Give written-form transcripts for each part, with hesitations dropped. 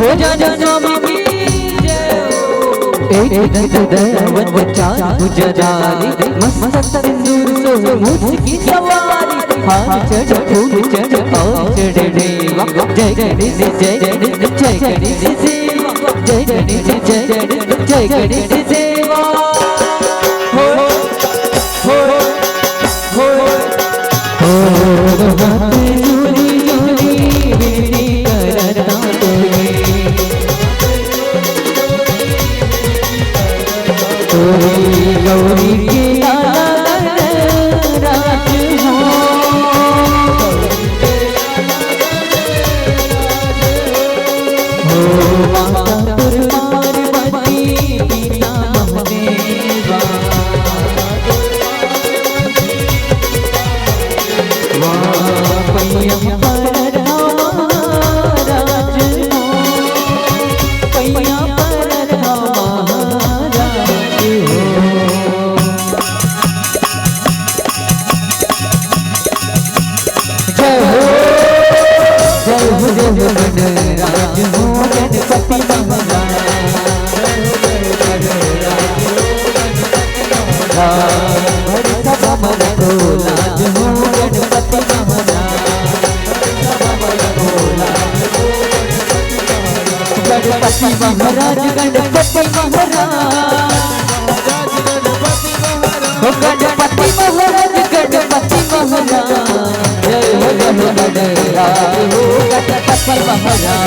हो जाना स्वामी की एक दयावत चार गुजरारी मस्तक सिंदूर सो मुझकी सवारी हाथ चढ़ फूल चढ़ और चढ़ देवा जय गणेश जय गणेश जय गणेश सेवा जय गणेश जय गणेश जय गणेश सेवा हो हो हो हो जोड़ी जोड़ी विनती करता गौरी के राज हो माता पार्वती पिता महादेवा पैयम पर राज हो पैया पर राज हो गणपति महाराज गणपति गणपति महाराज गणपति महाराज जय हो गणराज हो गणपति महाराज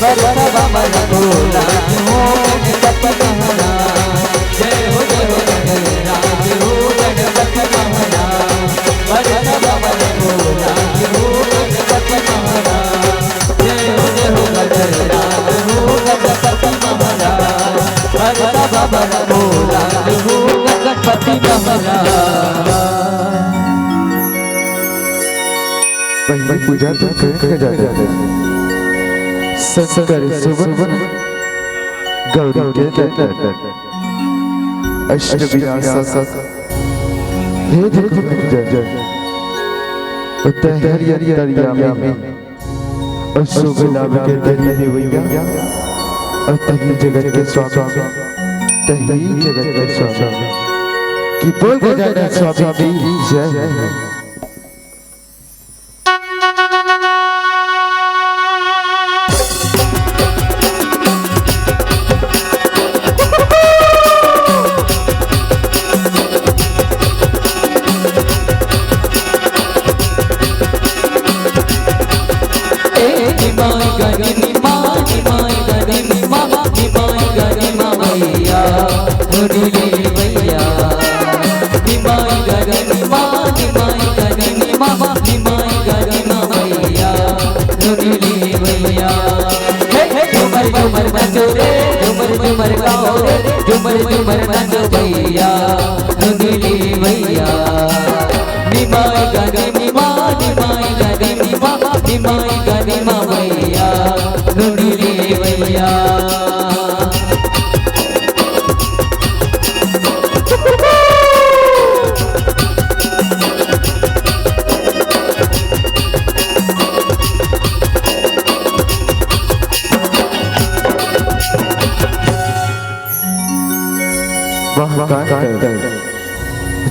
परवर बमन भोला हो गणपति महाराज जय हो गणराज हो गणपति महाराज परवर बमन भोला हो गणपति महाराज जय हो गणराज हो गणपति महाराज परवर बमन भोला हो गणपति महाराज। पहली पूजा तो कर जाते संस्कार सुवन गौरी के अष्टविनाशा हे देखो जय हरिया दरिया में अशुभ लाभ के दरिया देवैया और तही जगत के स्वामी तही जगत के स्वामी कि बोल गजानन स्वामी की जय।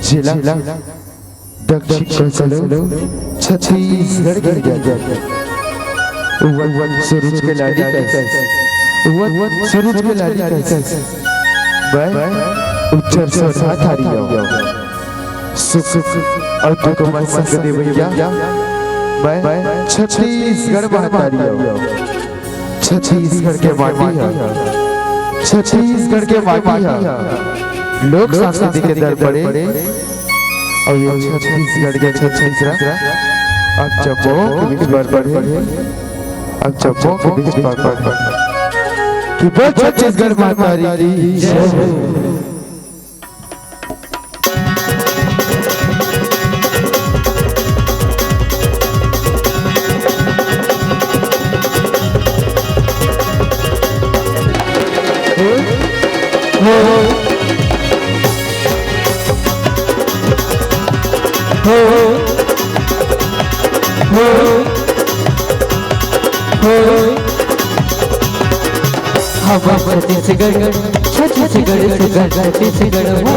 जिला दक्षिण कौशल छत्तीसगढ़ सूरज के लाली सूरज के लाली उच्चर साथ आ रही सुख और दुख मन संग देवैया मैं छत्तीसगढ़ बहता रही छत्तीसगढ़ के माटी छत्तीसगढ़ के माटी लोक संस्कृति के दर पड़े और ये छत्तीसगढ़ के छत्तीसगढ़ अब चप्पो बीच पर पड़े अब चप्पो के बीच पर पड़े कि बोल छत्तीसगढ़ माता री जय हमर छत्तीसगढ़ छत्तीसगढ़ छत्तीसगढ़ हो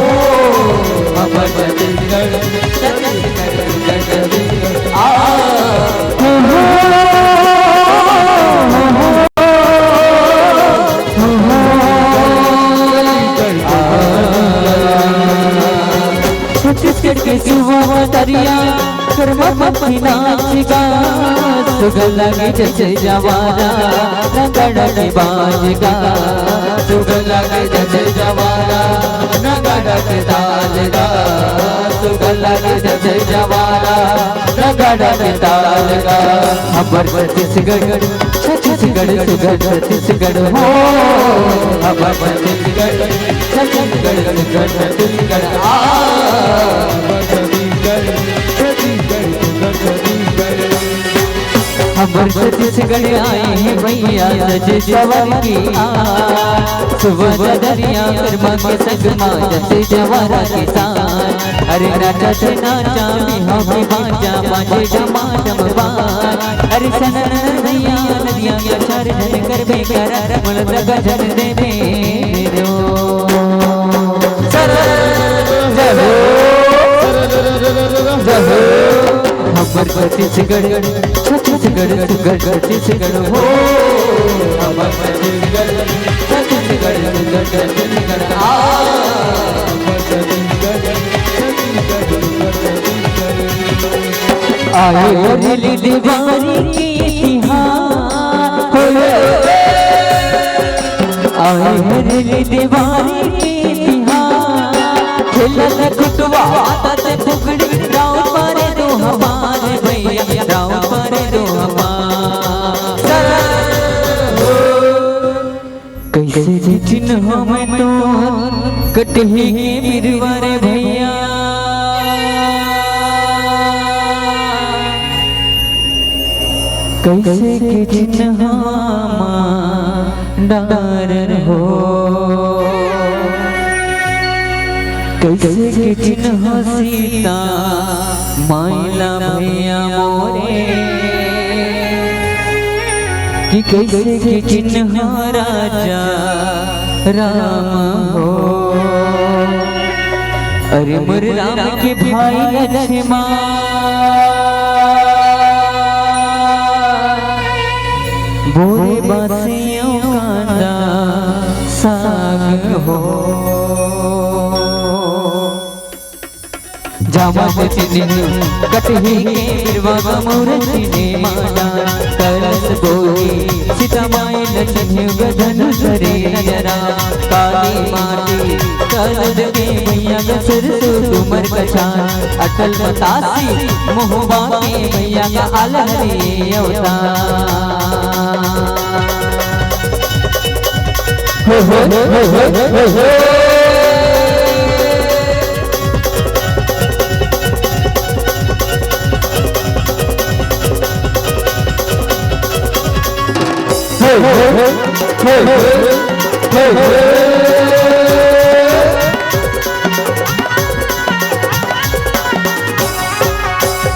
हमर छत्तीसगढ़ छत्तीसगढ़ आ छत्तीसगढ़ के सुबह दरिया कर्मा पत्नी नाचेगा सुगल लगे जैसे जवाना नगड़ा के बाजेगा सुगल लगे जैसे जवाना नगड़ा के तालेगा सुगल लगे जैसे जवाना नगड़ा के तालेगा हमर छत्तीसगढ़ छत्तीसगढ़ छत्तीसगढ़ हो हमर छत्तीसगढ़ छत्तीसगढ़ छत्तीसगढ़ आ हमर छत्तीसगढ़ आए हैं भैया सज जवान की सुबह दरिया कर्मा के संग जैसे जवारा किसान अरे नाचा नाचा बिहावी बाजा बाजे डमाडम बाज अरे सनन नैया नदिया या चार जन कर बेकर मन लगा जन दे मेरो हमर छत्तीसगढ़ छत्तीसगढ़ छत्तीसगढ़ हो हमर छत्तीसगढ़ छत्तीसगढ़ छत्तीसगढ़ आ आए दिल दीवानी की तिहार आए दिल दीवानी की तिहार खेलत कुटवा आदत फुकड़ी राव मारे दो हमारे भैया राव मारे दो हमारे कैसे चिन्ह में तो कटही के बिरवारे भैया कैसे के चिन्ह डार हो कैसे के चिन्ह सीता माइला भैया मोरे कि कैसे के चिन्ह राजा राम हो अरे मोर राम के भाई लक्ष्मण बोरे बासियों कांदा साग हो जामा चिने कटही के बिरवा मोरचिने माडा कलस बोई सीता माई लक्ष्मी गधन करे नजरा काली माटी कलद के मैया गसर तुमर कछान अटल बतासी मोहबा के मैया का अलहरी अवतार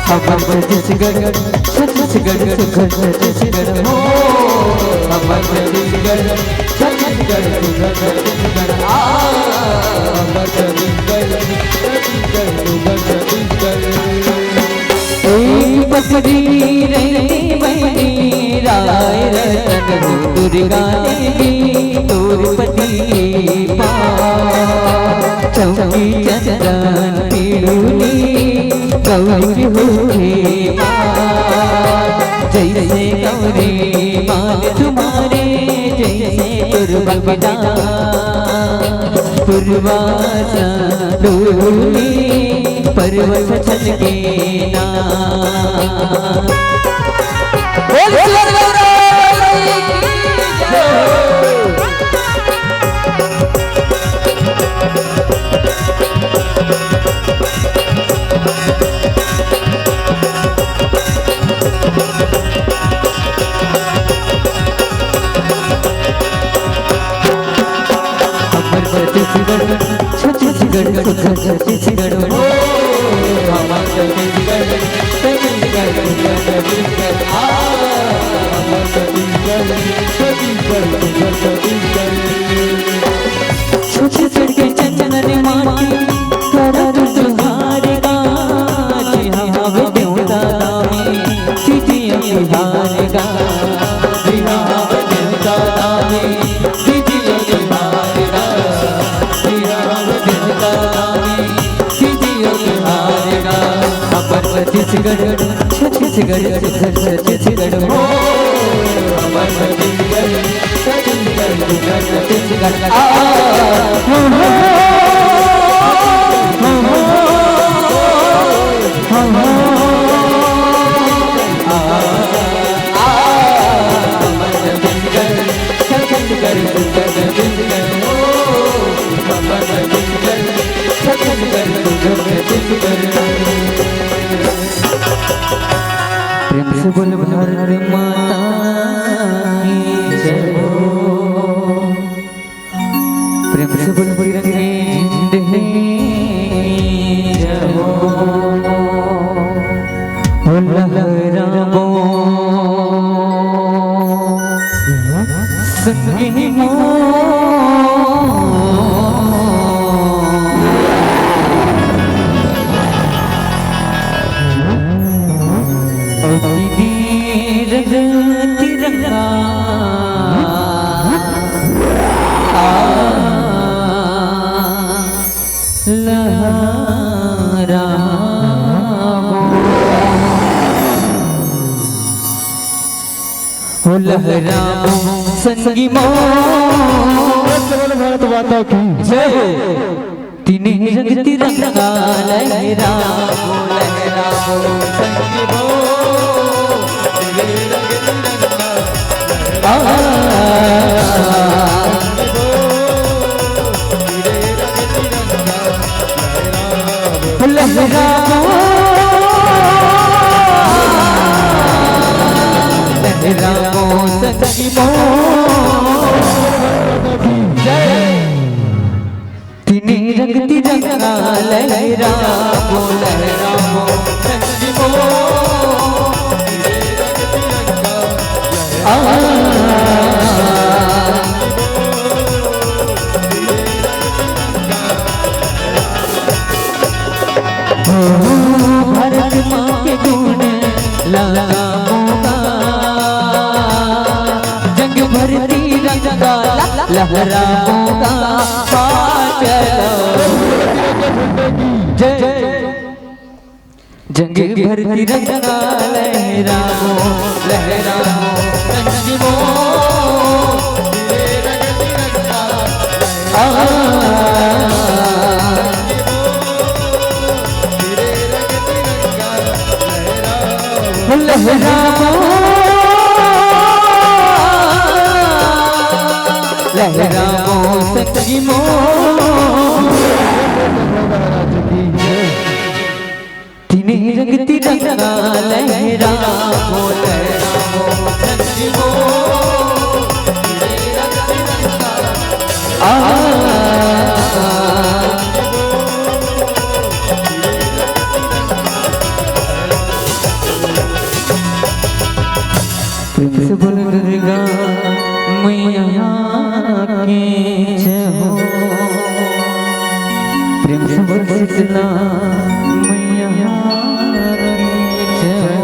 हमर छत्तीसगढ़ छत्तीसगढ़ छत्तीसगढ़ हो हमर छत्तीसगढ़ छत्तीसगढ़ छत्तीसगढ़ आ हमर छत्तीसगढ़ छत्तीसगढ़ बकरी रे बहनी राय रतन दुर्गा देवी तुरपति चौकी चंदन पीड़ूनी गौरी होरे जैसे गौरी माल तुम्हारे जैसे पूर्वविदा पूर्वासा डोली पर्वत छल के नाम छत्तीसगढ़ छत्तीसगढ़ हो हमर छत्तीसगढ़ छत्तीसगढ़ छत्तीसगढ़ आ हमर छत्तीसगढ़ छत्तीसगढ़ छत्तीसगढ़ के चंदन माटी करत तुम्हारे गाज यहाँ देवता नामी दीजिए बिहार का यहाँ देवता नामी दीजिए बिहार का यहाँ देवता नामी दीजिए बिहार का अमर छत्तीसगढ़ छत्तीसगढ़ छत्तीसगढ़ हो अमर छत्तीसगढ़ छत्तीसगढ़ प्रेम से बोल भारत माता की जय हो प्रेम से बोल तिरंगे झंडे जय हो लहराओ संगी मो तिरंगा लहराओ संगी मो भारत माता की जय हो तीन रंग तिरंगा लहराओ लहराओ संगी मो लहराओ संगी मो तीन रंग तिरंगा लहराओ लहराओ संगी मो भारत माँ के गुण लगाऊंगा जंग भरती रंगा लहराऊंगा जय जंग भरती रंगा लहराओ लहराओ संगी मो लहराओ संगी मो तीन रंग तिरंगा लहराओ लहराओ संगी मो प्रेम से बोल दुर्गा मैया की जय हो प्रेम से बोल शीतला मैया की जय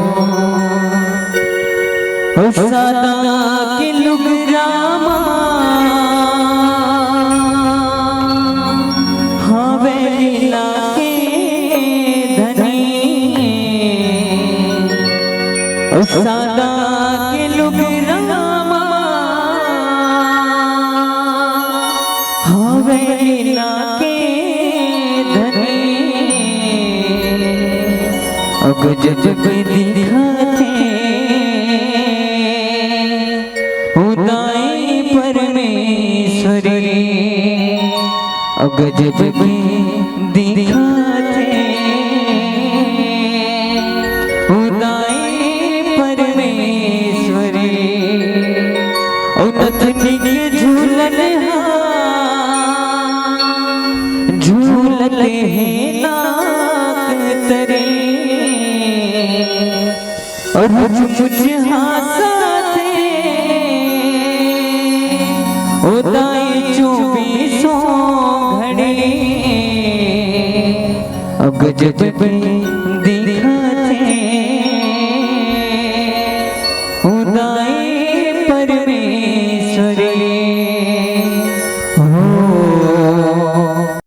हो सादा के लुग रामा हवेला के धनी सादा के लुग रामा हवेला के धनी अब जब दिखाते उदाई परमेश्वरी अब जब दिखाते उदाई परमेश्वरी नथनी के झूलन झूलते हैं नाक तरे और मुझ हंसाते गजब के दिखाते उदास